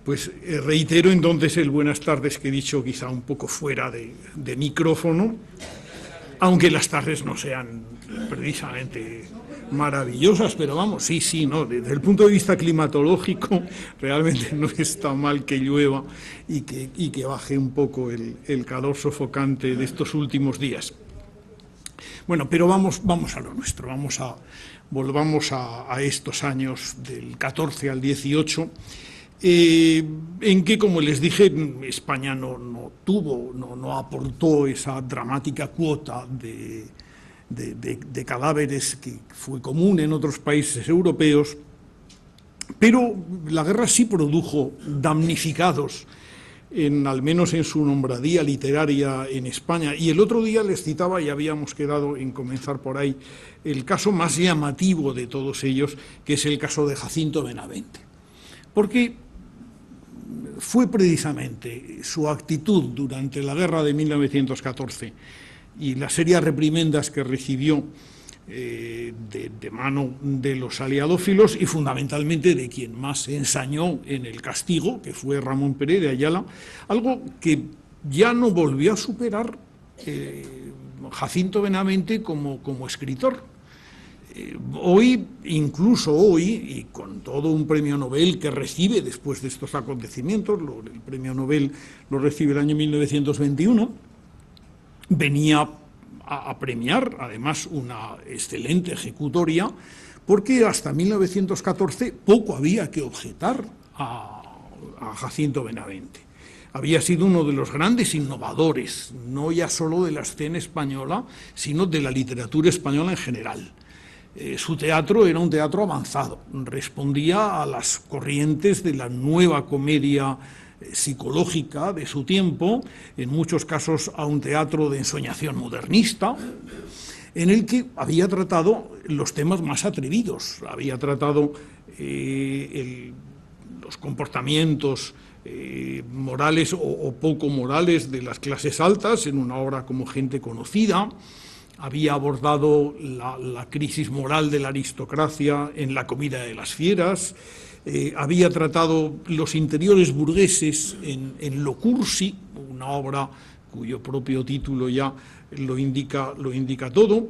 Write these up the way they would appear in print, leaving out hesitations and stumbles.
Pues reitero entonces el buenas tardes que he dicho quizá un poco fuera de micrófono, aunque las tardes no sean precisamente maravillosas, pero vamos, sí, no, desde el punto de vista climatológico realmente no está mal que llueva y que baje un poco el calor sofocante de estos últimos días. Bueno, pero vamos a lo nuestro, volvamos a estos años del 14 al 18, en que, como les dije, España no aportó esa dramática cuota de cadáveres que fue común en otros países europeos, pero la guerra sí produjo damnificados, al menos en su nombradía literaria en España. Y el otro día les citaba, y habíamos quedado en comenzar por ahí, el caso más llamativo de todos ellos, que es el caso de Jacinto Benavente. Porque fue precisamente su actitud durante la guerra de 1914 y las serias reprimendas que recibió de mano de los aliadófilos y fundamentalmente de quien más se ensañó en el castigo, que fue Ramón Pérez de Ayala, algo que ya no volvió a superar Jacinto Benavente como escritor. Hoy, incluso hoy, y con todo un premio Nobel que recibe después de estos acontecimientos, el premio Nobel lo recibe el año 1921, venía a premiar, además, una excelente ejecutoria, porque hasta 1914 poco había que objetar a Jacinto Benavente. Había sido uno de los grandes innovadores, no ya solo de la escena española, sino de la literatura española en general. Su teatro era un teatro avanzado, respondía a las corrientes de la nueva comedia psicológica de su tiempo, en muchos casos a un teatro de ensoñación modernista, en el que había tratado los temas más atrevidos, había tratado los comportamientos morales o poco morales de las clases altas en una obra como Gente conocida, había abordado la crisis moral de la aristocracia en La comida de las fieras, había tratado los interiores burgueses en Lo Cursi, una obra cuyo propio título ya lo indica todo.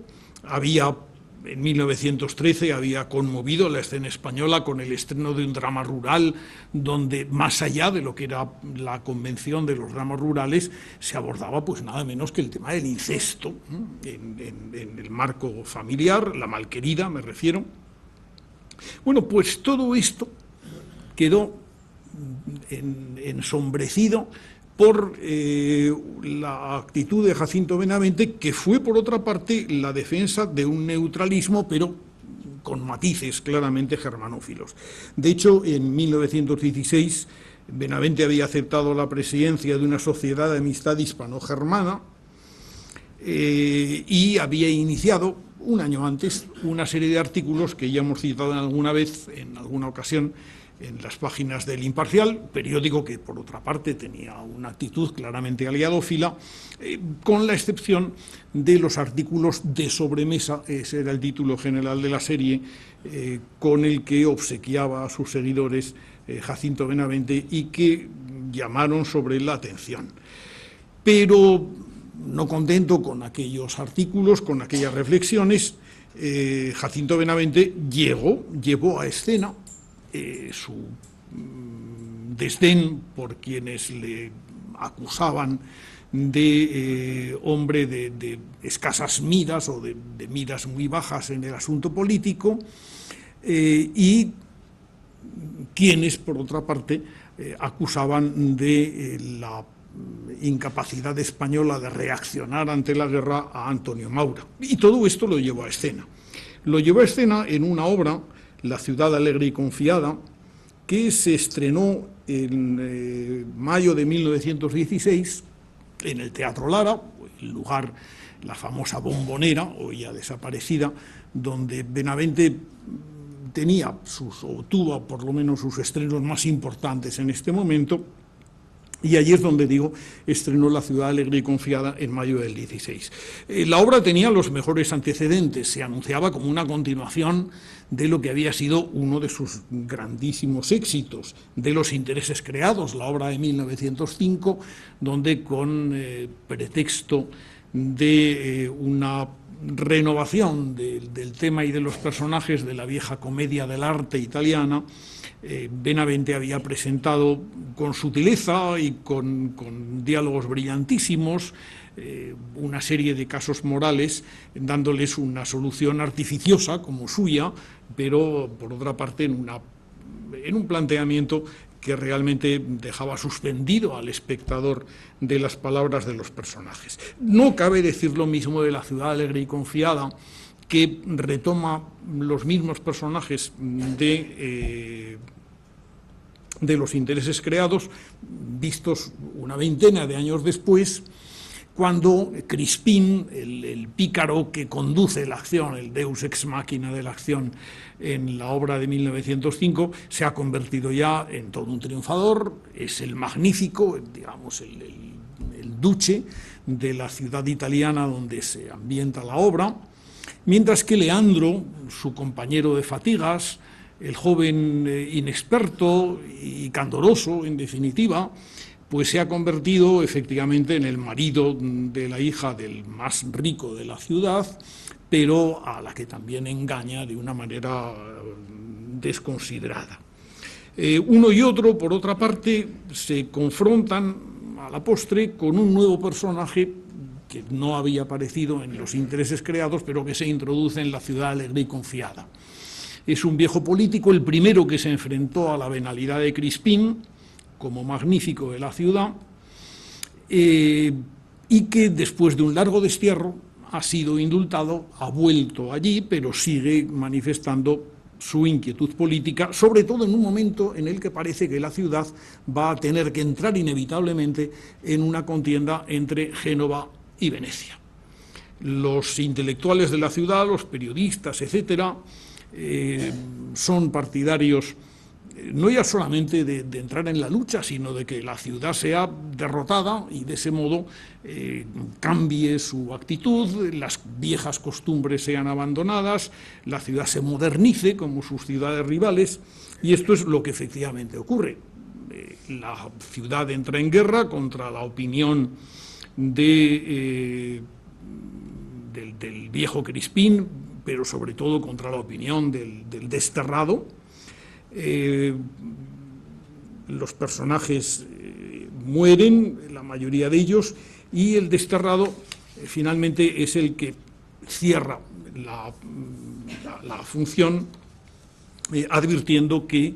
En 1913 había conmovido la escena española con el estreno de un drama rural donde, más allá de lo que era la convención de los dramas rurales, se abordaba pues nada menos que el tema del incesto en el marco familiar, la malquerida me refiero. Bueno, pues todo esto quedó ensombrecido por la actitud de Jacinto Benavente, que fue, por otra parte, la defensa de un neutralismo, pero con matices claramente germanófilos. De hecho, en 1916, Benavente había aceptado la presidencia de una sociedad de amistad hispano-germana y había iniciado, un año antes, una serie de artículos que ya hemos citado alguna vez, en alguna ocasión, en las páginas del Imparcial, periódico que, por otra parte, tenía una actitud claramente aliadófila, con la excepción de los artículos de sobremesa, ese era el título general de la serie, con el que obsequiaba a sus seguidores Jacinto Benavente y que llamaron sobre la atención. Pero, no contento con aquellos artículos, con aquellas reflexiones, Jacinto Benavente llevó a escena su desdén por quienes le acusaban de hombre de escasas miras o de miras muy bajas en el asunto político, y quienes, por otra parte, acusaban de la incapacidad española de reaccionar ante la guerra a Antonio Maura. Y todo esto lo llevó a escena. Lo llevó a escena en una obra, La ciudad alegre y confiada, que se estrenó en mayo de 1916 en el Teatro Lara, el lugar, la famosa Bombonera, hoy ya desaparecida, donde Benavente tuvo por lo menos sus estrenos más importantes en este momento, Y allí es donde, digo, estrenó La ciudad alegre y confiada en mayo del 16. La obra tenía los mejores antecedentes, se anunciaba como una continuación de lo que había sido uno de sus grandísimos éxitos, de Los intereses creados, la obra de 1905, donde con pretexto de una renovación del tema y de los personajes de la vieja comedia del arte italiana, Benavente había presentado con sutileza y con diálogos brillantísimos una serie de casos morales, dándoles una solución artificiosa como suya, pero por otra parte en un planteamiento que realmente dejaba suspendido al espectador de las palabras de los personajes. No cabe decir lo mismo de La ciudad alegre y confiada, que retoma los mismos personajes de Los intereses creados, vistos una veintena de años después, cuando Crispín, el pícaro que conduce la acción, el deus ex machina de la acción en la obra de 1905, se ha convertido ya en todo un triunfador, es el magnífico, digamos, el duce de la ciudad italiana donde se ambienta la obra, mientras que Leandro, su compañero de fatigas, el joven inexperto y candoroso, en definitiva, pues se ha convertido efectivamente en el marido de la hija del más rico de la ciudad, pero a la que también engaña de una manera desconsiderada. Uno y otro, por otra parte, se confrontan a la postre con un nuevo personaje que no había aparecido en Los intereses creados, pero que se introduce en La ciudad alegre y confiada. Es un viejo político, el primero que se enfrentó a la venalidad de Crispín, como magnífico de la ciudad, y que después de un largo destierro ha sido indultado, ha vuelto allí, pero sigue manifestando su inquietud política, sobre todo en un momento en el que parece que la ciudad va a tener que entrar inevitablemente en una contienda entre Génova y Venecia. Los intelectuales de la ciudad, los periodistas, etcétera, son partidarios no ya solamente de entrar en la lucha, sino de que la ciudad sea derrotada y de ese modo cambie su actitud, las viejas costumbres sean abandonadas, la ciudad se modernice como sus ciudades rivales, y esto es lo que efectivamente ocurre. La ciudad entra en guerra contra la opinión del viejo Crispín, pero sobre todo contra la opinión del desterrado. Los personajes mueren, la mayoría de ellos, y el desterrado finalmente es el que cierra la función, advirtiendo que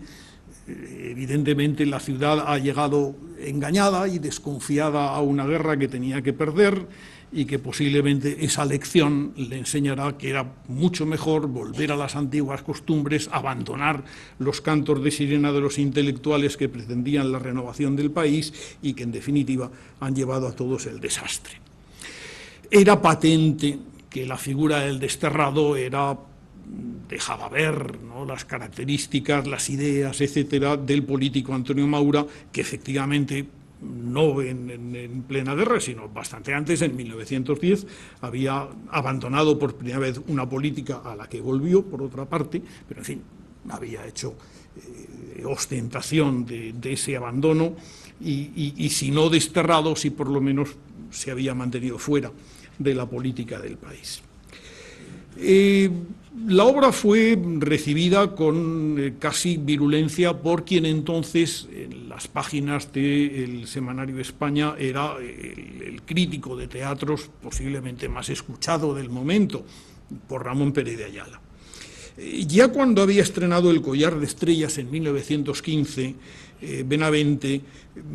evidentemente la ciudad ha llegado engañada y desconfiada a una guerra que tenía que perder, y que posiblemente esa lección le enseñará que era mucho mejor volver a las antiguas costumbres, abandonar los cantos de sirena de los intelectuales que pretendían la renovación del país y que en definitiva han llevado a todos el desastre. Era patente que la figura del desterrado dejaba ver, ¿no?, las características, las ideas, etcétera, del político Antonio Maura, que efectivamente no en plena guerra, sino bastante antes, en 1910, había abandonado por primera vez una política a la que volvió, por otra parte, pero en fin, había hecho ostentación de ese abandono y si no desterrado, si por lo menos se había mantenido fuera de la política del país. La obra fue recibida con casi virulencia por quien entonces, en las páginas del Semanario España, era el crítico de teatros posiblemente más escuchado del momento, por Ramón Pérez de Ayala. Ya cuando había estrenado El collar de estrellas en 1915, Benavente,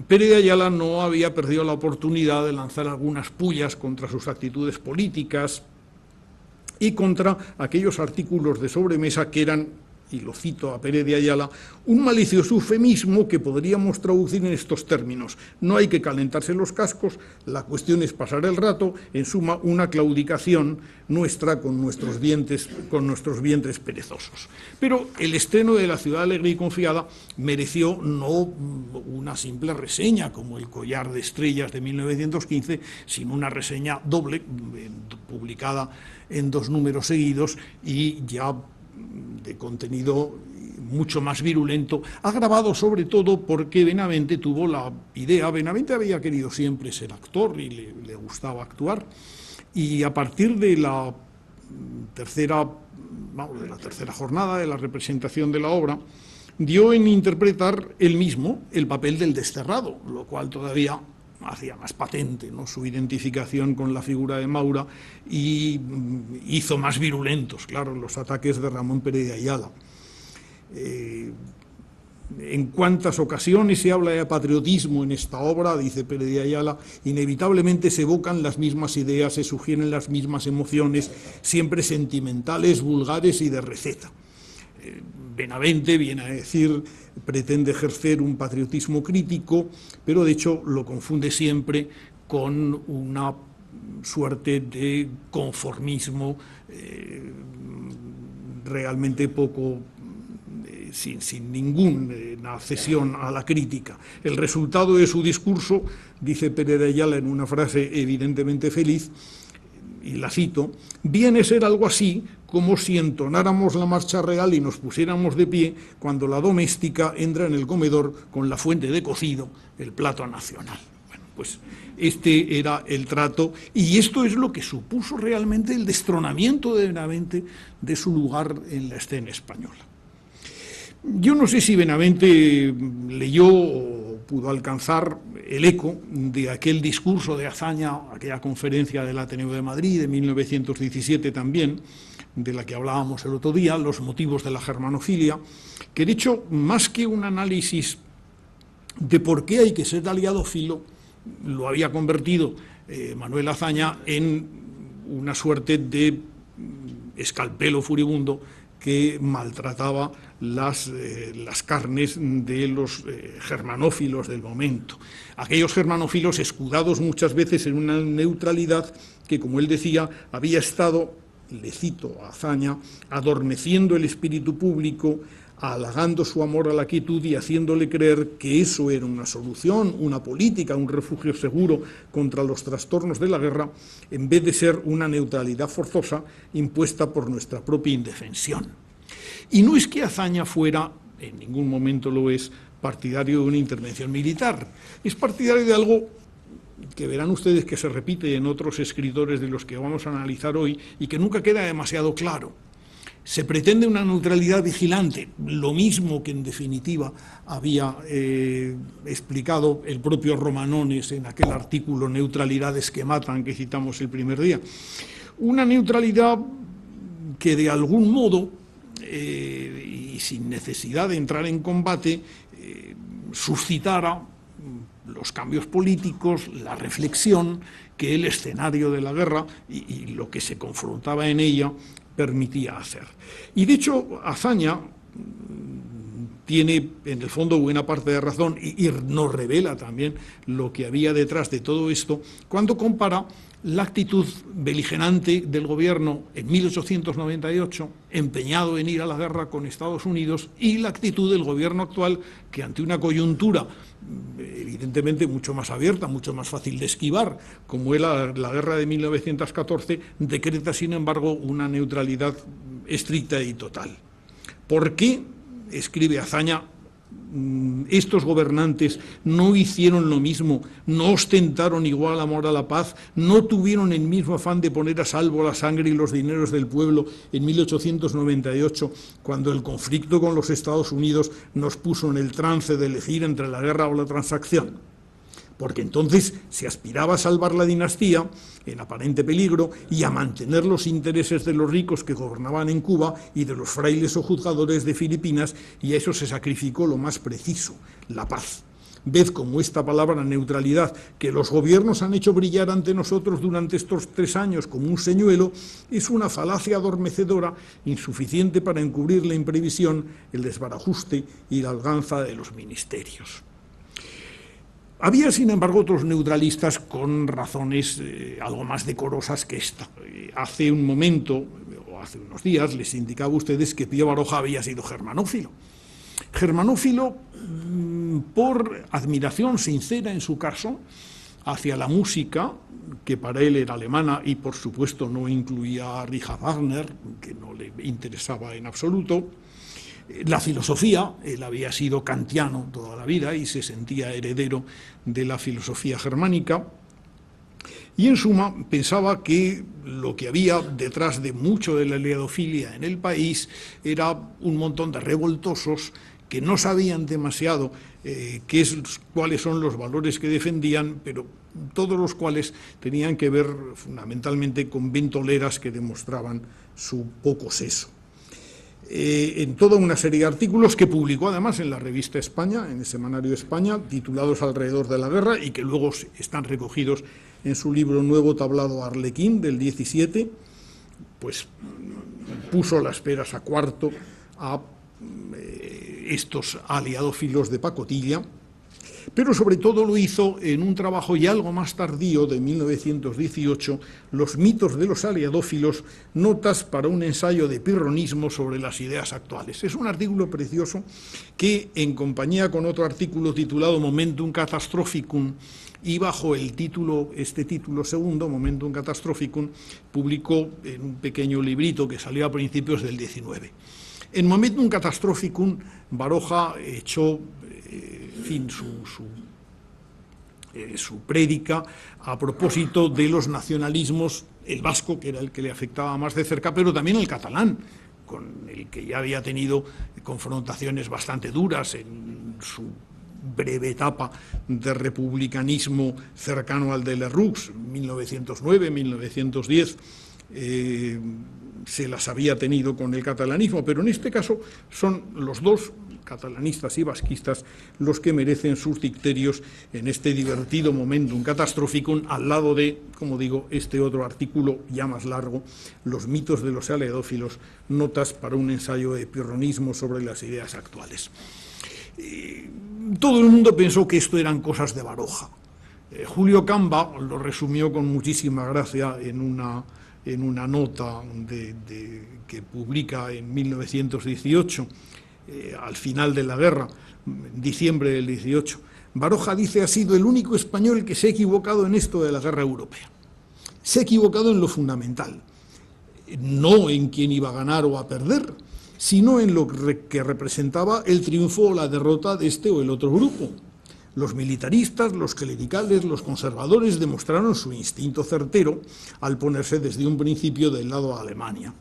Pérez de Ayala no había perdido la oportunidad de lanzar algunas pullas contra sus actitudes políticas y contra aquellos artículos de sobremesa que eran y lo cito a Pérez de Ayala, un malicioso eufemismo que podríamos traducir en estos términos: no hay que calentarse los cascos, la cuestión es pasar el rato, en suma, una claudicación nuestra con nuestros vientres perezosos. Pero el estreno de La ciudad alegre y confiada mereció no una simple reseña como El collar de estrellas de 1915, sino una reseña doble, publicada en 2 números seguidos y ya de contenido mucho más virulento, agravado sobre todo porque Benavente tuvo la idea. Benavente había querido siempre ser actor y le gustaba actuar, y a partir de la tercera jornada de la representación de la obra, dio en interpretar él mismo el papel del desterrado, lo cual todavía hacía más patente, ¿no?, su identificación con la figura de Maura, y hizo más virulentos, claro, los ataques de Ramón Pérez de Ayala. En cuántas ocasiones se habla de patriotismo en esta obra, dice Pérez de Ayala, inevitablemente se evocan las mismas ideas, se sugieren las mismas emociones, siempre sentimentales, vulgares y de receta. Benavente, viene a decir, pretende ejercer un patriotismo crítico, pero de hecho lo confunde siempre con una suerte de conformismo realmente poco, sin ninguna cesión a la crítica. El resultado de su discurso, dice Pérez de Ayala en una frase evidentemente feliz, y la cito: viene a ser algo así como si entonáramos la marcha real y nos pusiéramos de pie cuando la doméstica entra en el comedor con la fuente de cocido, el plato nacional. Bueno, pues este era el trato, y esto es lo que supuso realmente el destronamiento de Benavente de su lugar en la escena española. Yo no sé si Benavente leyó o pudo alcanzar el eco de aquel discurso de Azaña, aquella conferencia del Ateneo de Madrid de 1917 también, de la que hablábamos el otro día, los motivos de la germanofilia, que de hecho, más que un análisis de por qué hay que ser aliadófilo, lo había convertido Manuel Azaña en una suerte de escalpelo furibundo que maltrataba las carnes de los germanófilos del momento. Aquellos germanófilos escudados muchas veces en una neutralidad que, como él decía, había estado, le cito a Azaña, adormeciendo el espíritu público, halagando su amor a la quietud y haciéndole creer que eso era una solución, una política, un refugio seguro contra los trastornos de la guerra, en vez de ser una neutralidad forzosa impuesta por nuestra propia indefensión. Y no es que Azaña fuera, en ningún momento lo es, partidario de una intervención militar, es partidario de algo que verán ustedes que se repite en otros escritores de los que vamos a analizar hoy y que nunca queda demasiado claro. Se pretende una neutralidad vigilante, lo mismo que en definitiva había explicado el propio Romanones en aquel artículo Neutralidades que matan, que citamos el primer día. Una neutralidad que de algún modo, y sin necesidad de entrar en combate, suscitara los cambios políticos, la reflexión que el escenario de la guerra y lo que se confrontaba en ella permitía hacer. Y de hecho, Azaña tiene en el fondo buena parte de razón y nos revela también lo que había detrás de todo esto cuando compara la actitud beligerante del gobierno en 1898, empeñado en ir a la guerra con Estados Unidos, y la actitud del gobierno actual, que ante una coyuntura evidentemente mucho más abierta, mucho más fácil de esquivar, como era la guerra de 1914, decreta sin embargo una neutralidad estricta y total. ¿Por qué, escribe Azaña, estos gobernantes no hicieron lo mismo, no ostentaron igual amor a la paz, no tuvieron el mismo afán de poner a salvo la sangre y los dineros del pueblo en 1898, cuando el conflicto con los Estados Unidos nos puso en el trance de elegir entre la guerra o la transacción? Porque entonces se aspiraba a salvar la dinastía en aparente peligro y a mantener los intereses de los ricos que gobernaban en Cuba y de los frailes o juzgadores de Filipinas, y a eso se sacrificó lo más preciso, la paz. ved como esta palabra neutralidad, que los gobiernos han hecho brillar ante nosotros durante estos 3 años como un señuelo, es una falacia adormecedora, insuficiente para encubrir la imprevisión, el desbarajuste y la holganza de los ministerios. Había, sin embargo, otros neutralistas con razones algo más decorosas que esta. Hace un momento, o hace unos días, les indicaba a ustedes que Pío Baroja había sido germanófilo. Germanófilo por admiración sincera, en su caso, hacia la música, que para él era alemana y, por supuesto, no incluía a Richard Wagner, que no le interesaba en absoluto. La filosofía, él había sido kantiano toda la vida y se sentía heredero de la filosofía germánica, y en suma pensaba que lo que había detrás de mucho de la aliadofilia en el país era un montón de revoltosos que no sabían demasiado cuáles son los valores que defendían, pero todos los cuales tenían que ver fundamentalmente con ventoleras que demostraban su poco seso. En toda una serie de artículos que publicó además en la revista España, en el semanario España, titulados Alrededor de la guerra, y que luego están recogidos en su libro Nuevo Tablado Arlequín del 17, pues puso las peras a cuarto a estos aliadófilos de pacotilla, pero sobre todo lo hizo en un trabajo ya algo más tardío, de 1918, Los mitos de los aliadófilos, notas para un ensayo de pirronismo sobre las ideas actuales. Es un artículo precioso que, en compañía con otro artículo titulado Momentum Catastrophicum, y bajo el título, este título segundo, Momentum Catastrophicum, publicó en un pequeño librito que salió a principios del 19. En Momentum Catastrophicum, Baroja echó su prédica a propósito de los nacionalismos, el vasco, que era el que le afectaba más de cerca, pero también el catalán, con el que ya había tenido confrontaciones bastante duras en su breve etapa de republicanismo cercano al de Lerroux, 1909-1910, se las había tenido con el catalanismo, pero en este caso son los dos, catalanistas y vasquistas, los que merecen sus dicterios en este divertido Momentum Catastrophicum, al lado de, como digo, este otro artículo ya más largo, Los mitos de los aliadófilos, notas para un ensayo de pirronismo sobre las ideas actuales. Todo el mundo pensó que esto eran cosas de Baroja. Julio Camba lo resumió con muchísima gracia en una nota que publica en 1918, al final de la guerra, diciembre del 18. Baroja dice: ha sido el único español que se ha equivocado en esto de la guerra europea. Se ha equivocado en lo fundamental, no en quién iba a ganar o a perder, sino en lo que representaba el triunfo o la derrota de este o el otro grupo. Los militaristas, los clericales, los conservadores demostraron su instinto certero al ponerse desde un principio del lado de Alemania.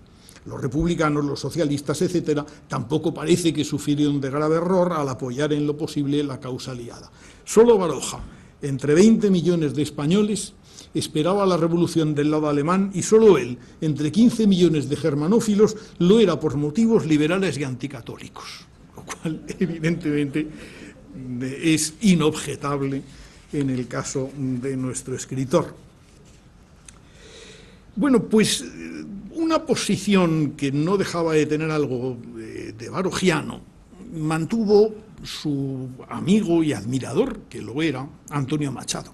Los republicanos, los socialistas, etcétera, tampoco parece que sufrieron de grave error al apoyar en lo posible la causa aliada. Solo Baroja, entre 20 millones de españoles, esperaba la revolución del lado alemán, y solo él, entre 15 millones de germanófilos, lo era por motivos liberales y anticatólicos, lo cual evidentemente es inobjetable en el caso de nuestro escritor. Bueno, pues una posición que no dejaba de tener algo de barojiano mantuvo su amigo y admirador, que lo era, Antonio Machado.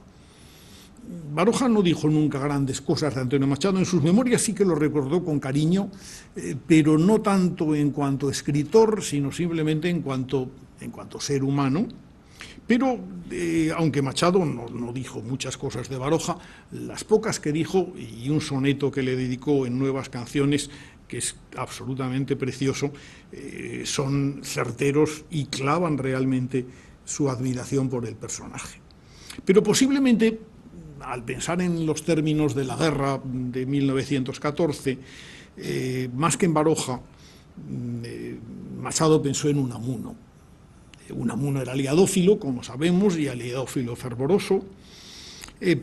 Baroja no dijo nunca grandes cosas de Antonio Machado, en sus memorias sí que lo recordó con cariño, pero no tanto en cuanto escritor, sino simplemente en cuanto ser humano. Pero, aunque Machado no dijo muchas cosas de Baroja, las pocas que dijo, y un soneto que le dedicó en Nuevas Canciones, que es absolutamente precioso, son certeros y clavan realmente su admiración por el personaje. Pero posiblemente, al pensar en los términos de la guerra de 1914, más que en Baroja, Machado pensó en Unamuno. Unamuno era aliadófilo, como sabemos, y aliadófilo fervoroso,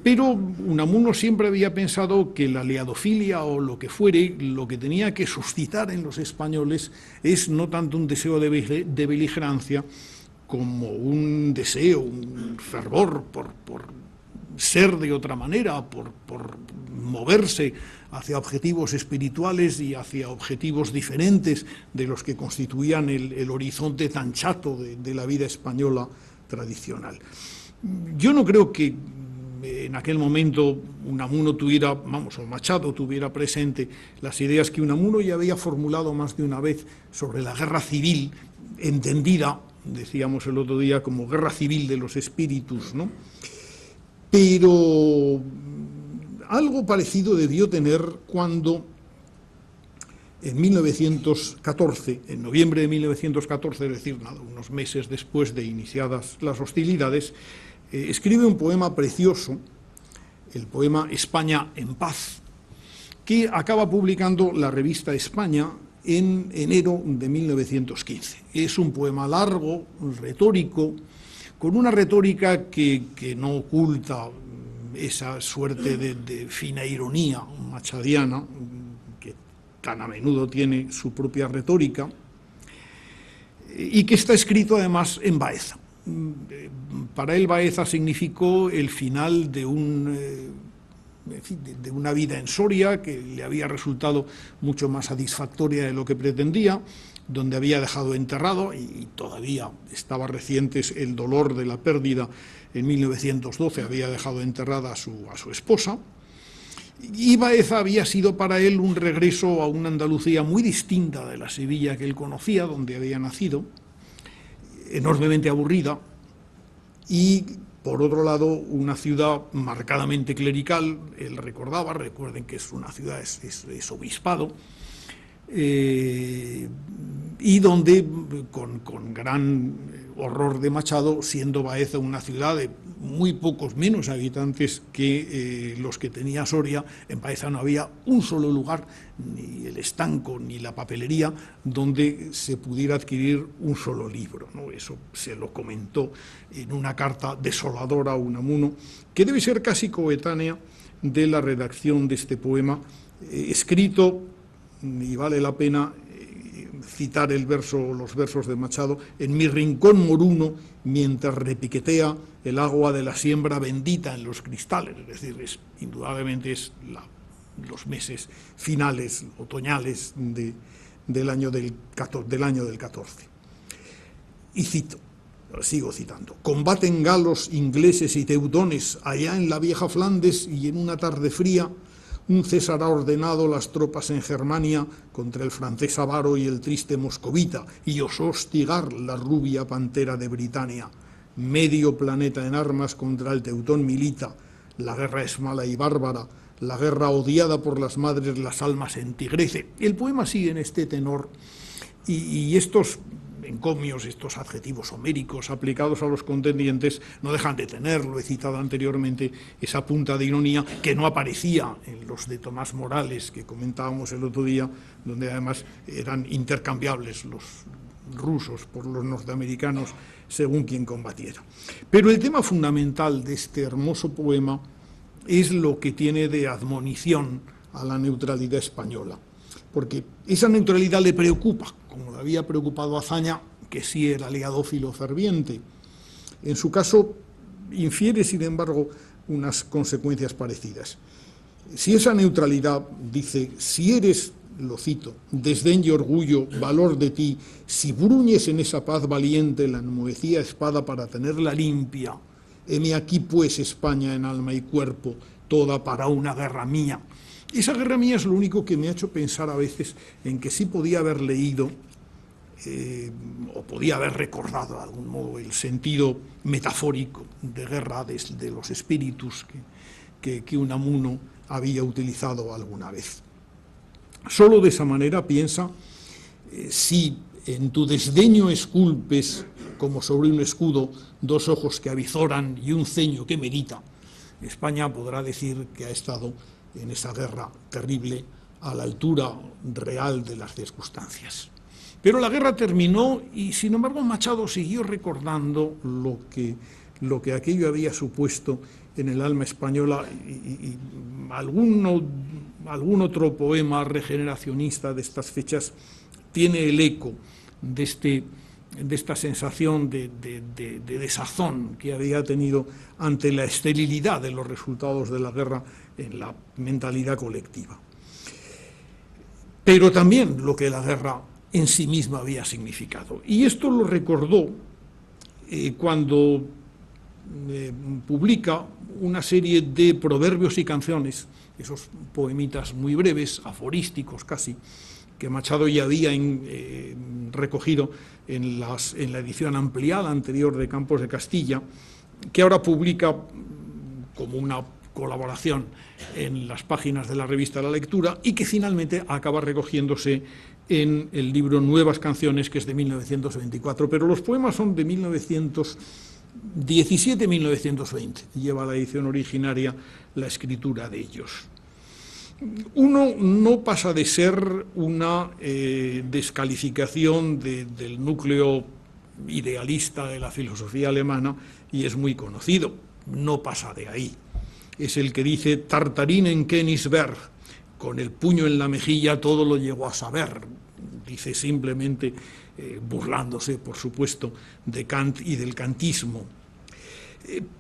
pero Unamuno siempre había pensado que la aliadofilia o lo que fuere, lo que tenía que suscitar en los españoles es no tanto un deseo de beligerancia como un deseo, un fervor por ser de otra manera, por moverse hacia objetivos espirituales y hacia objetivos diferentes de los que constituían el horizonte tan chato de la vida española tradicional. Yo no creo que en aquel momento Unamuno tuviera, o Machado tuviera presente las ideas que Unamuno ya había formulado más de una vez sobre la guerra civil, entendida, decíamos el otro día, como guerra civil de los espíritus, ¿no? Pero algo parecido debió tener cuando en 1914, en noviembre de 1914, es decir, unos meses después de iniciadas las hostilidades, escribe un poema precioso, el poema España en paz, que acaba publicando la revista España en enero de 1915. Es un poema largo, retórico, con una retórica que no oculta esa suerte de fina ironía machadiana, que tan a menudo tiene su propia retórica, y que está escrito además en Baeza. Para él Baeza significó el final de una vida en Soria que le había resultado mucho más satisfactoria de lo que pretendía, donde había dejado enterrado, y todavía estaba reciente el dolor de la pérdida. En 1912 había dejado enterrada a su esposa, y Baeza había sido para él un regreso a una Andalucía muy distinta de la Sevilla que él conocía, donde había nacido, enormemente aburrida, y por otro lado una ciudad marcadamente clerical. Él recordaba, recuerden que es una ciudad, es obispado, y donde, con gran horror de Machado, siendo Baeza una ciudad de muy pocos menos habitantes que los que tenía Soria, en Baeza no había un solo lugar, ni el estanco ni la papelería, donde se pudiera adquirir un solo libro, ¿no? Eso se lo comentó en una carta desoladora a Unamuno, que debe ser casi coetánea de la redacción de este poema, escrito, y vale la pena citar los versos de Machado: en mi rincón moruno, mientras repiquetea el agua de la siembra bendita en los cristales. Es decir, indudablemente los meses finales, otoñales del año del 14. Y cito, sigo citando: combaten galos, ingleses y teutones allá en la vieja Flandes, y en una tarde fría un César ha ordenado las tropas en Germania contra el francés avaro y el triste moscovita, y osó hostigar la rubia pantera de Britania. Medio planeta en armas contra el teutón milita. La guerra es mala y bárbara, la guerra odiada por las madres, las almas entigrece. El poema sigue en este tenor, y estos encomios, estos adjetivos homéricos aplicados a los contendientes no dejan de tener, lo he citado anteriormente, esa punta de ironía que no aparecía en los de Tomás Morales, que comentábamos el otro día, donde además eran intercambiables los rusos por los norteamericanos según quien combatiera. Pero el tema fundamental de este hermoso poema es lo que tiene de admonición a la neutralidad española, porque esa neutralidad le preocupa, como le había preocupado a Azaña, que sí era aliadófilo ferviente. En su caso, infiere, sin embargo, unas consecuencias parecidas. Si esa neutralidad, dice, si eres, lo cito, desdén y orgullo, valor de ti, si bruñes en esa paz valiente la enmohecida espada para tenerla limpia, heme aquí pues España en alma y cuerpo, toda para una guerra mía. Esa guerra mía es lo único que me ha hecho pensar a veces en que sí podía haber leído o podía haber recordado de algún modo el sentido metafórico de guerra de los espíritus que Unamuno había utilizado alguna vez. Solo de esa manera, piensa, si en tu desdeño esculpes como sobre un escudo dos ojos que avizoran y un ceño que medita, España podrá decir que ha estado en esa guerra terrible a la altura real de las circunstancias. Pero la guerra terminó y, sin embargo, Machado siguió recordando lo que aquello había supuesto en el alma española, y algún otro poema regeneracionista de estas fechas tiene el eco de esta sensación de desazón que había tenido ante la esterilidad de los resultados de la guerra en la mentalidad colectiva. Pero también lo que la guerra en sí misma había significado. Y esto lo recordó cuando publica una serie de proverbios y canciones, esos poemitas muy breves, aforísticos casi, que Machado ya había recogido en la edición ampliada anterior de Campos de Castilla, que ahora publica como una colaboración en las páginas de la revista La Lectura y que finalmente acaba recogiéndose en el libro Nuevas Canciones, que es de 1924, pero los poemas son de 1917-1920, lleva la edición originaria la escritura de ellos. Uno no pasa de ser una descalificación del núcleo idealista de la filosofía alemana, y es muy conocido, no pasa de ahí. Es el que dice Tartarín en Königsberg, con el puño en la mejilla todo lo llegó a saber, dice simplemente burlándose, por supuesto, de Kant y del kantismo.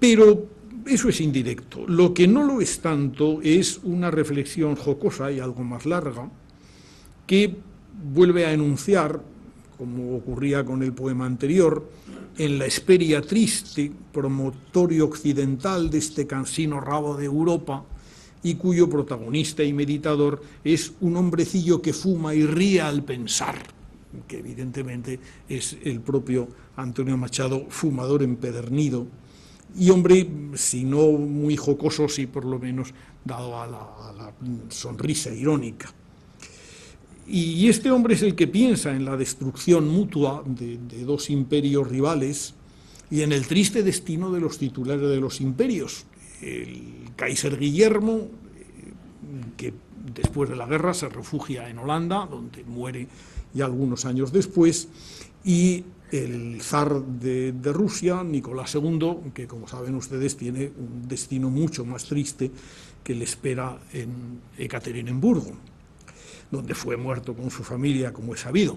Pero eso es indirecto. Lo que no lo es tanto es una reflexión jocosa y algo más larga que vuelve a enunciar, como ocurría con el poema anterior, en la Hesperia triste, promotorio occidental de este cansino rabo de Europa, y cuyo protagonista y meditador es un hombrecillo que fuma y ríe al pensar, que evidentemente es el propio Antonio Machado, fumador empedernido, y hombre, si no muy jocoso, sí por lo menos dado a la sonrisa irónica. Y este hombre es el que piensa en la destrucción mutua de dos imperios rivales y en el triste destino de los titulares de los imperios. El Kaiser Guillermo, que después de la guerra se refugia en Holanda, donde muere ya algunos años después, y el zar de Rusia, Nicolás II, que como saben ustedes tiene un destino mucho más triste que le espera en Ekaterimburgo, donde fue muerto con su familia, como es sabido.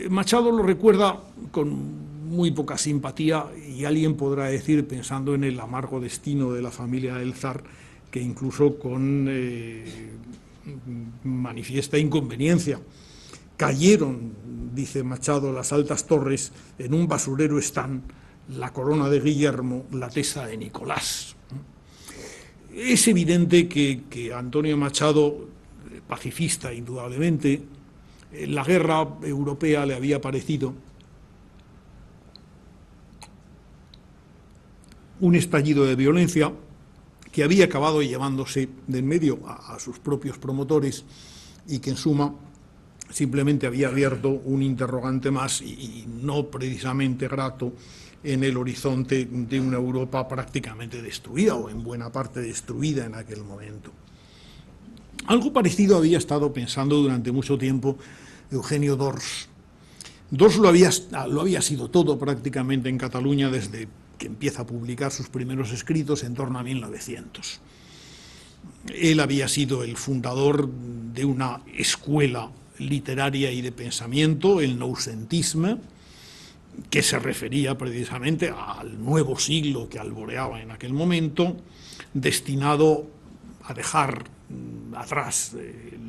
Machado lo recuerda con muy poca simpatía, y alguien podrá decir, pensando en el amargo destino de la familia del zar, que incluso con manifiesta inconveniencia. Cayeron, dice Machado, las altas torres, en un basurero están la corona de Guillermo, la tesa de Nicolás. Es evidente que Antonio Machado, pacifista indudablemente, la guerra europea le había parecido un estallido de violencia que había acabado llevándose de en medio a sus propios promotores y que en suma simplemente había abierto un interrogante más y no precisamente grato en el horizonte de una Europa prácticamente destruida o en buena parte destruida en aquel momento. Algo parecido había estado pensando durante mucho tiempo Eugenio Dors. Dors lo había sido todo prácticamente en Cataluña desde que empieza a publicar sus primeros escritos en torno a 1900. Él había sido el fundador de una escuela literaria y de pensamiento, el noucentisme, que se refería precisamente al nuevo siglo que alboreaba en aquel momento, destinado a dejar atrás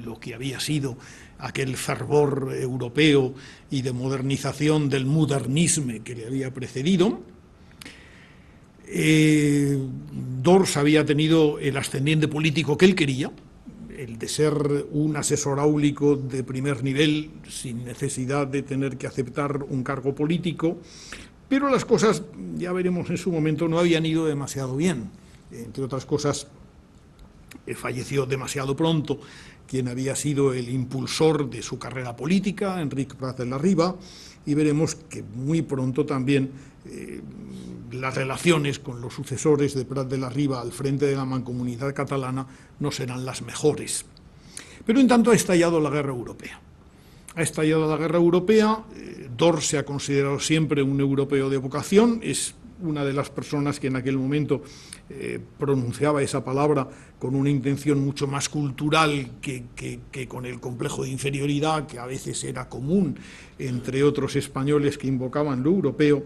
lo que había sido aquel fervor europeo y de modernización del modernisme que le había precedido. Dors había tenido el ascendiente político que él quería, el de ser un asesor áulico de primer nivel sin necesidad de tener que aceptar un cargo político, pero las cosas, ya veremos en su momento, no habían ido demasiado bien. Entre otras cosas, falleció demasiado pronto quien había sido el impulsor de su carrera política, Enric Prat de la Riba, y veremos que muy pronto también las relaciones con los sucesores de Prat de la Riba al frente de la mancomunidad catalana no serán las mejores. Pero en tanto ha estallado la guerra europea. Ha estallado la guerra europea, Dors se ha considerado siempre un europeo de vocación, es una de las personas que en aquel momento pronunciaba esa palabra con una intención mucho más cultural que con el complejo de inferioridad que a veces era común entre otros españoles que invocaban lo europeo.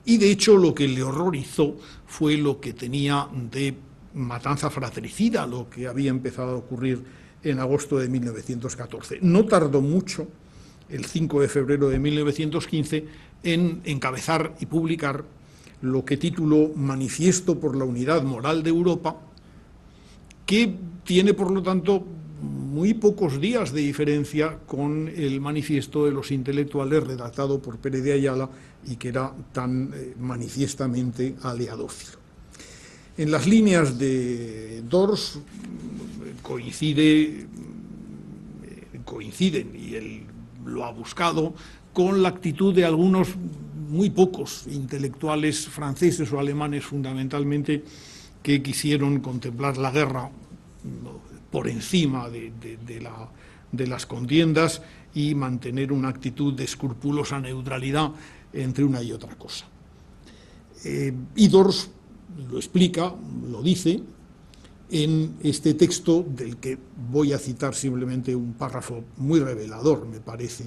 Y de hecho lo que le horrorizó fue lo que tenía de matanza fratricida, lo que había empezado a ocurrir en agosto de 1914. No tardó mucho, el 5 de febrero de 1915, en encabezar y publicar lo que tituló Manifiesto por la Unidad Moral de Europa, que tiene, por lo tanto, muy pocos días de diferencia con el manifiesto de los intelectuales redactado por Pérez de Ayala y que era tan manifiestamente aliadófilo. En las líneas de Dors coinciden, y él lo ha buscado, con la actitud de algunos muy pocos intelectuales franceses o alemanes fundamentalmente que quisieron contemplar la guerra por encima de las contiendas y mantener una actitud de escrupulosa neutralidad entre una y otra cosa. Y Dors lo explica, lo dice, en este texto del que voy a citar simplemente un párrafo muy revelador, me parece.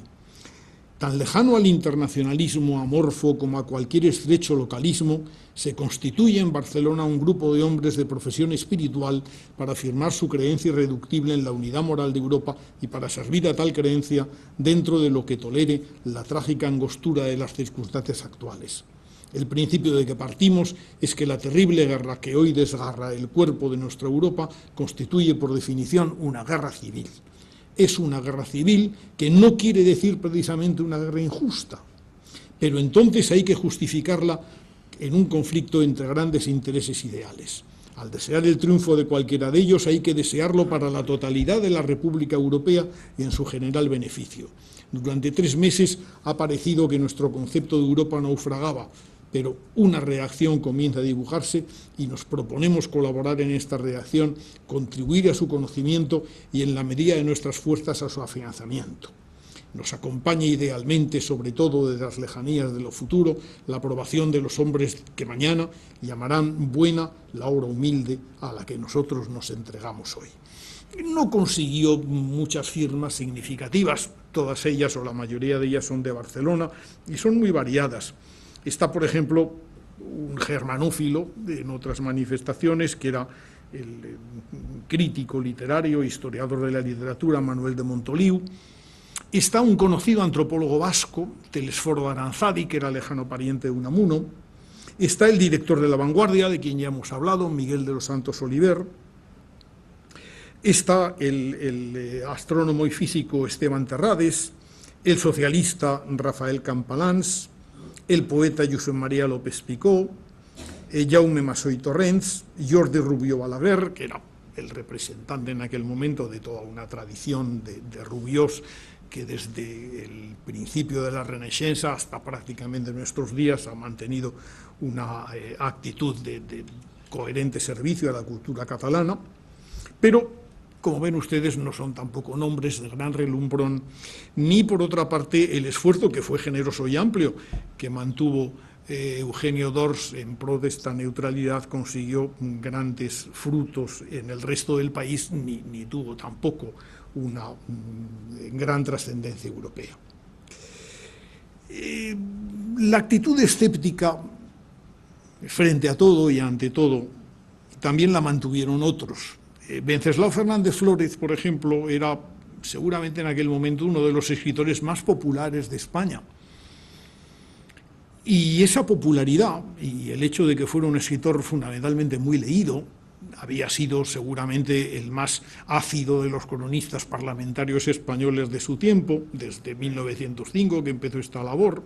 Tan lejano al internacionalismo amorfo como a cualquier estrecho localismo, se constituye en Barcelona un grupo de hombres de profesión espiritual para afirmar su creencia irreductible en la unidad moral de Europa y para servir a tal creencia dentro de lo que tolere la trágica angostura de las circunstancias actuales. El principio de que partimos es que la terrible guerra que hoy desgarra el cuerpo de nuestra Europa constituye por definición una guerra civil. Es una guerra civil que no quiere decir precisamente una guerra injusta, pero entonces hay que justificarla en un conflicto entre grandes intereses ideales. Al desear el triunfo de cualquiera de ellos hay que desearlo para la totalidad de la República Europea y en su general beneficio. Durante 3 meses ha parecido que nuestro concepto de Europa naufragaba, pero una reacción comienza a dibujarse y nos proponemos colaborar en esta reacción, contribuir a su conocimiento y, en la medida de nuestras fuerzas, a su afianzamiento. Nos acompaña idealmente, sobre todo desde las lejanías de lo futuro, la aprobación de los hombres que mañana llamarán buena la obra humilde a la que nosotros nos entregamos hoy. No consiguió muchas firmas significativas, todas ellas o la mayoría de ellas son de Barcelona y son muy variadas. Está, por ejemplo, un germanófilo en otras manifestaciones, que era el crítico literario, historiador de la literatura, Manuel de Montoliu. Está un conocido antropólogo vasco, Telesforo Aranzadi, que era lejano pariente de Unamuno. Está el director de La Vanguardia, de quien ya hemos hablado, Miguel de los Santos Oliver. Está el astrónomo y físico Esteban Terrades, el socialista Rafael Campalans, el poeta Josep María López Picó, Jaume Massoy Torrents, Jordi Rubió Balaguer, que era el representante en aquel momento de toda una tradición de rubiós que desde el principio de la Renaixença hasta prácticamente nuestros días ha mantenido una actitud de coherente servicio a la cultura catalana, pero como ven ustedes, no son tampoco nombres de gran relumbrón, ni por otra parte el esfuerzo, que fue generoso y amplio, que mantuvo Eugenio Dors en pro de esta neutralidad, consiguió grandes frutos en el resto del país, ni tuvo tampoco una gran trascendencia europea. La actitud escéptica frente a todo y ante todo también la mantuvieron otros. Wenceslao Fernández Flórez, por ejemplo, era seguramente en aquel momento uno de los escritores más populares de España. Y esa popularidad y el hecho de que fuera un escritor fundamentalmente muy leído, había sido seguramente el más ácido de los cronistas parlamentarios españoles de su tiempo, desde 1905 que empezó esta labor.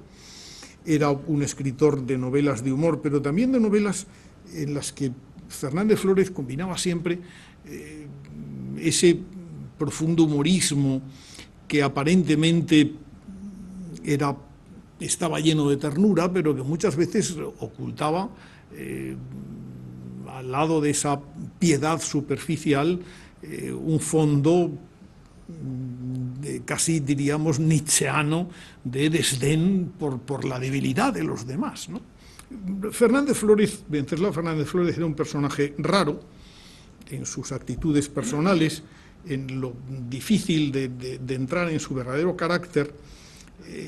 Era un escritor de novelas de humor, pero también de novelas en las que Fernández Flórez combinaba siempre ese profundo humorismo que aparentemente estaba lleno de ternura, pero que muchas veces ocultaba, al lado de esa piedad superficial, un fondo casi diríamos nietzscheano de desdén por la debilidad de los demás, ¿no? Wenceslao Fernández Flórez era un personaje raro en sus actitudes personales, en lo difícil de entrar en su verdadero carácter,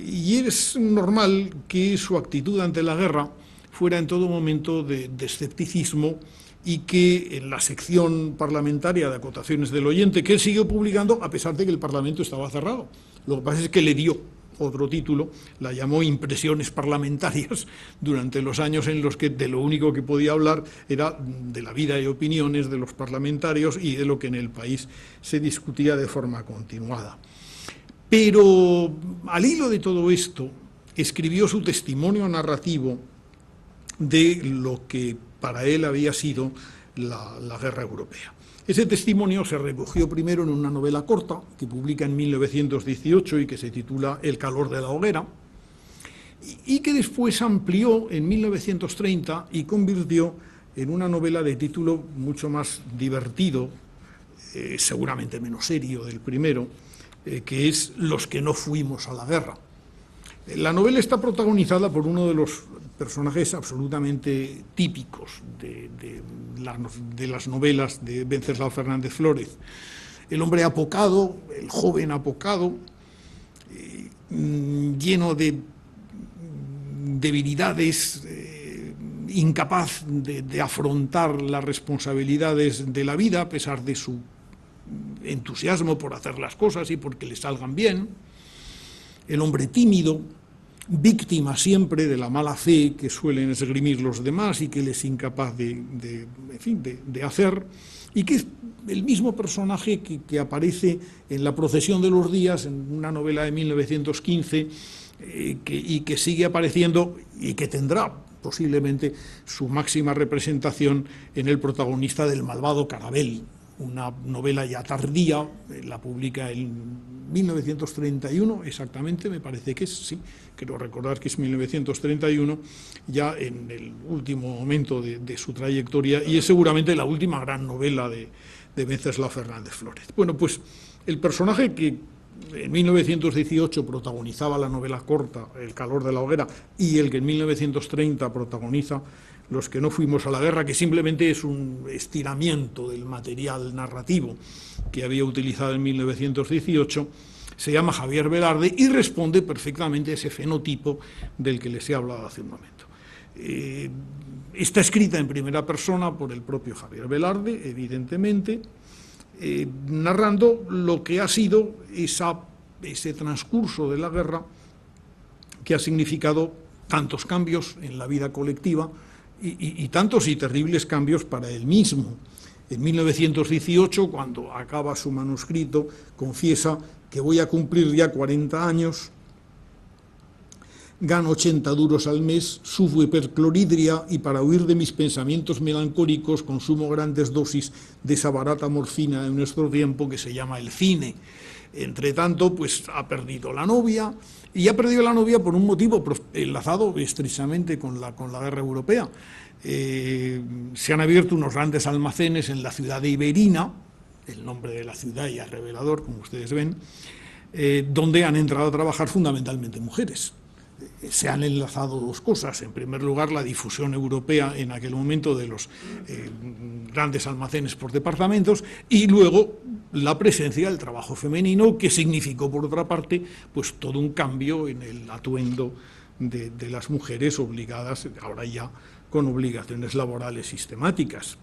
y es normal que su actitud ante la guerra fuera en todo momento de escepticismo, y que en la sección parlamentaria de acotaciones del oyente, que él siguió publicando a pesar de que el Parlamento estaba cerrado. Lo que pasa es que le dio otro título, la llamó Impresiones parlamentarias, durante los años en los que de lo único que podía hablar era de la vida y opiniones de los parlamentarios y de lo que en el país se discutía de forma continuada. Pero al hilo de todo esto, escribió su testimonio narrativo de lo que para él había sido la guerra europea. Ese testimonio se recogió primero en una novela corta que publica en 1918 y que se titula El calor de la hoguera, y que después amplió en 1930 y convirtió en una novela de título mucho más divertido, seguramente menos serio del primero, que es Los que no fuimos a la guerra. La novela está protagonizada por uno de los personajes absolutamente típicos de las novelas de Wenceslao Fernández Flórez. El hombre apocado, el joven apocado, lleno de debilidades, incapaz de afrontar las responsabilidades de la vida a pesar de su entusiasmo por hacer las cosas y porque le salgan bien. El hombre tímido, víctima siempre de la mala fe que suelen esgrimir los demás y que él es incapaz de hacer, y que es el mismo personaje que aparece en La procesión de los días, en una novela de 1915, y que sigue apareciendo y que tendrá posiblemente su máxima representación en El protagonista del malvado Carabel, una novela ya tardía, la publica en 1931, exactamente, me parece que es, sí, creo recordar que es 1931, ya en el último momento de su trayectoria, y es seguramente la última gran novela de Wenceslao Fernández Flórez. Bueno, pues el personaje que en 1918 protagonizaba la novela corta El calor de la hoguera, y el que en 1930 protagoniza Los que no fuimos a la guerra, que simplemente es un estiramiento del material narrativo que había utilizado en 1918, se llama Javier Velarde y responde perfectamente a ese fenotipo del que les he hablado hace un momento. Está escrita en primera persona por el propio Javier Velarde, evidentemente, narrando lo que ha sido ese transcurso de la guerra que ha significado tantos cambios en la vida colectiva y tantos y terribles cambios para él mismo. En 1918, cuando acaba su manuscrito, confiesa que voy a cumplir ya 40 años, gano 80 duros al mes, sufro hipercloridria y para huir de mis pensamientos melancólicos consumo grandes dosis de esa barata morfina de nuestro tiempo que se llama el cine. Entre tanto, pues ha perdido la novia, y ha perdido la novia por un motivo enlazado estrechamente con la guerra europea. Se han abierto unos grandes almacenes en la ciudad de Iberina, el nombre de la ciudad ya es revelador, como ustedes ven, donde han entrado a trabajar fundamentalmente mujeres. Se han enlazado dos cosas. En primer lugar, la difusión europea en aquel momento de los grandes almacenes por departamentos, y luego la presencia del trabajo femenino, que significó, por otra parte, pues todo un cambio en el atuendo de las mujeres obligadas, ahora ya con obligaciones laborales sistemáticas.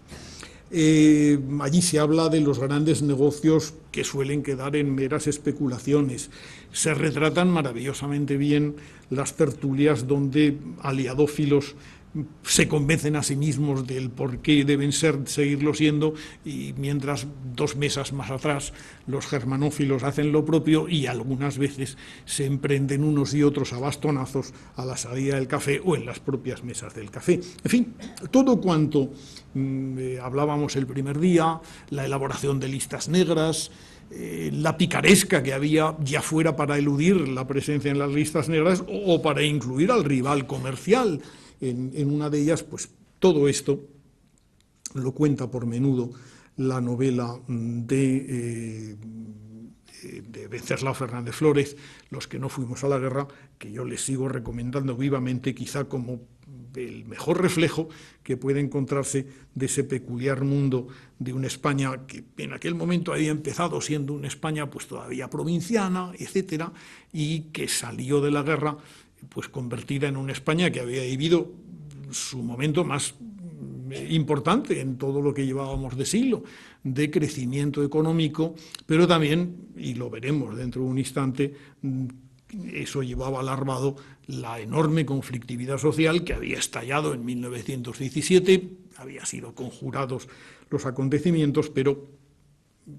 Allí se habla de los grandes negocios que suelen quedar en meras especulaciones. Se retratan maravillosamente bien las tertulias donde aliadófilos se convencen a sí mismos del por qué deben seguirlo siendo, y mientras 2 mesas más atrás los germanófilos hacen lo propio y algunas veces se emprenden unos y otros a bastonazos a la salida del café o en las propias mesas del café. En fin, todo cuanto hablábamos el primer día, la elaboración de listas negras, la picaresca que había, ya fuera para eludir la presencia en las listas negras o para incluir al rival comercial en una de ellas, pues todo esto lo cuenta por menudo la novela de Wenceslao Fernández Flórez, Los que no fuimos a la guerra, que yo les sigo recomendando vivamente, quizá como el mejor reflejo que puede encontrarse de ese peculiar mundo de una España que en aquel momento había empezado siendo una España pues todavía provinciana, etcétera, y que salió de la guerra pues convertida en una España que había vivido su momento más importante en todo lo que llevábamos de siglo, de crecimiento económico, pero también, y lo veremos dentro de un instante, eso llevaba alarmado la enorme conflictividad social que había estallado en 1917, había sido conjurados los acontecimientos, pero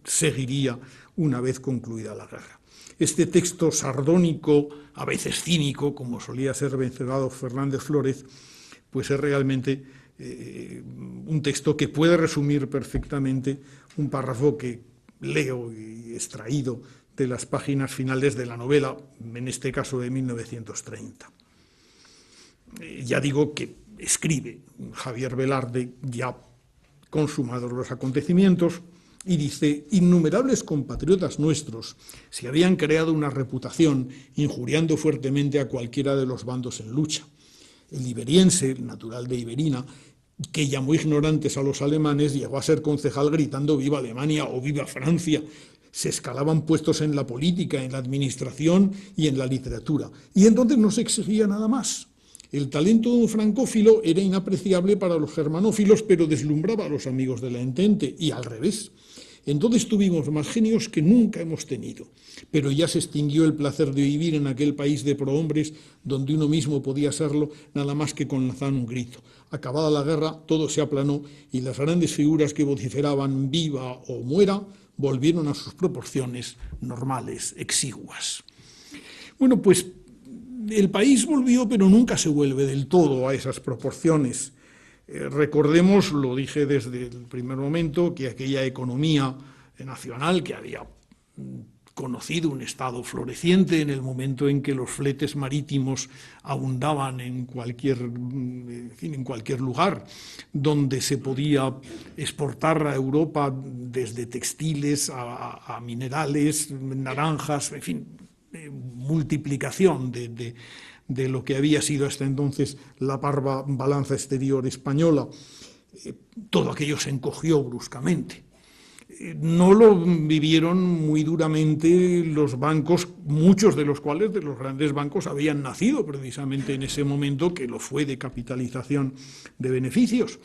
seguiría una vez concluida la guerra. Este texto sardónico, a veces cínico, como solía ser Venceslao Fernández Flórez, pues es realmente un texto que puede resumir perfectamente un párrafo que leo y extraído de las páginas finales de la novela, en este caso de 1930. Ya digo que escribe Javier Velarde, ya consumados los acontecimientos, y dice: innumerables compatriotas nuestros se habían creado una reputación injuriando fuertemente a cualquiera de los bandos en lucha. El iberiense, natural de Iberina, que llamó ignorantes a los alemanes, llegó a ser concejal gritando «Viva Alemania» o «Viva Francia». Se escalaban puestos en la política, en la administración y en la literatura. Y entonces no se exigía nada más. El talento de un francófilo era inapreciable para los germanófilos, pero deslumbraba a los amigos de la Entente, y al revés. Entonces tuvimos más genios que nunca hemos tenido, pero ya se extinguió el placer de vivir en aquel país de prohombres donde uno mismo podía serlo nada más que con lanzar un grito. Acabada la guerra, todo se aplanó y las grandes figuras que vociferaban «viva o muera» volvieron a sus proporciones normales, exiguas. Bueno, pues el país volvió, pero nunca se vuelve del todo a esas proporciones. Recordemos, lo dije desde el primer momento, que aquella economía nacional que había conocido un estado floreciente en el momento en que los fletes marítimos abundaban en cualquier lugar, donde se podía exportar a Europa desde textiles a minerales, naranjas, en fin, multiplicación de lo que había sido hasta entonces la parva balanza exterior española. Todo aquello se encogió bruscamente. No lo vivieron muy duramente los bancos, muchos de los cuales, de los grandes bancos, habían nacido precisamente en ese momento, que lo fue de capitalización de beneficios.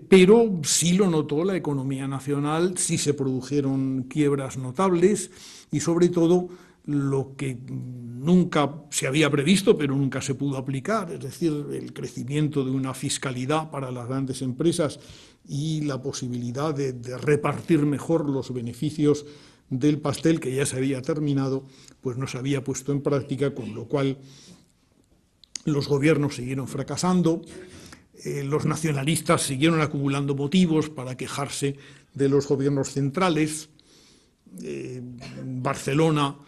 Pero sí lo notó la economía nacional, sí se produjeron quiebras notables y, sobre todo, lo que nunca se había previsto, pero nunca se pudo aplicar, es decir, el crecimiento de una fiscalidad para las grandes empresas y la posibilidad de repartir mejor los beneficios del pastel que ya se había terminado, pues no se había puesto en práctica, con lo cual los gobiernos siguieron fracasando, los nacionalistas siguieron acumulando motivos para quejarse de los gobiernos centrales. Barcelona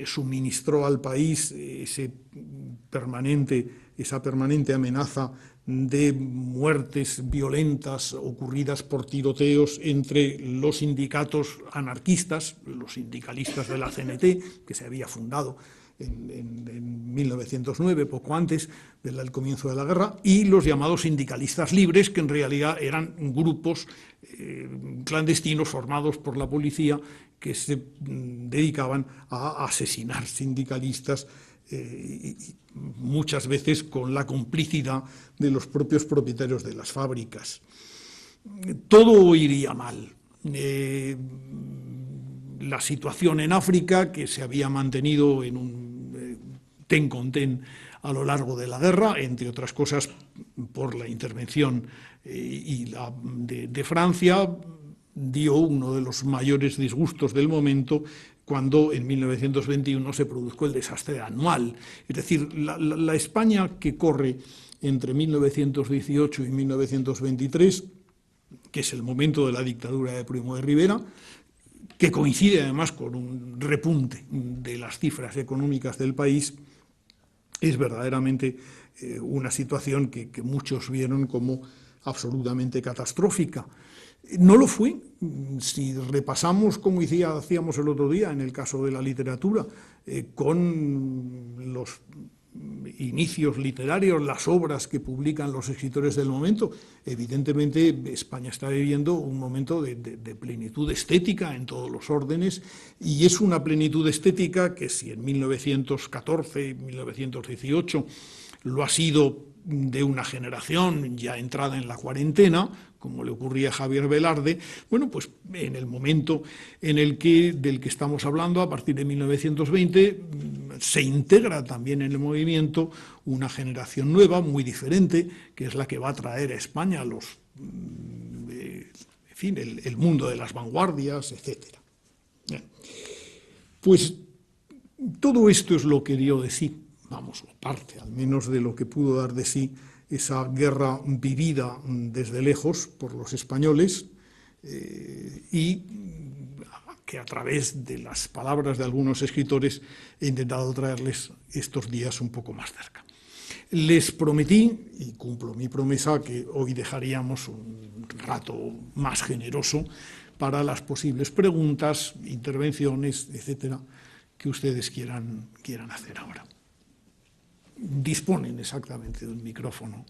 suministró al país esa permanente amenaza de muertes violentas ocurridas por tiroteos entre los sindicatos anarquistas, los sindicalistas de la CNT, que se había fundado en 1909, poco antes del comienzo de la guerra, y los llamados sindicalistas libres, que en realidad eran grupos clandestinos formados por la policía que se dedicaban a asesinar sindicalistas, muchas veces con la complicidad de los propios propietarios de las fábricas. Todo iría mal. La situación en África, que se había mantenido en un ten con ten a lo largo de la guerra, entre otras cosas por la intervención de Francia, dio uno de los mayores disgustos del momento cuando en 1921 se produjo el desastre anual. Es decir, la España que corre entre 1918 y 1923, que es el momento de la dictadura de Primo de Rivera, que coincide además con un repunte de las cifras económicas del país, es verdaderamente una situación que muchos vieron como absolutamente catastrófica. No lo fue. Si repasamos, como hacíamos el otro día en el caso de la literatura, con los inicios literarios, las obras que publican los escritores del momento. Evidentemente, España está viviendo un momento de plenitud estética en todos los órdenes, y es una plenitud estética que, si en 1914, 1918 lo ha sido de una generación ya entrada en la cuarentena, como le ocurría a Javier Velarde, bueno, pues en el momento del que estamos hablando, a partir de 1920, se integra también en el movimiento una generación nueva, muy diferente, que es la que va a traer a España el mundo de las vanguardias, etc. Pues todo esto es lo que dio de sí, vamos, parte al menos de lo que pudo dar de sí esa guerra vivida desde lejos por los españoles, y que a través de las palabras de algunos escritores he intentado traerles estos días un poco más cerca. Les prometí, y cumplo mi promesa, que hoy dejaríamos un rato más generoso para las posibles preguntas, intervenciones, etcétera, que ustedes quieran hacer ahora. Disponen exactamente de un micrófono.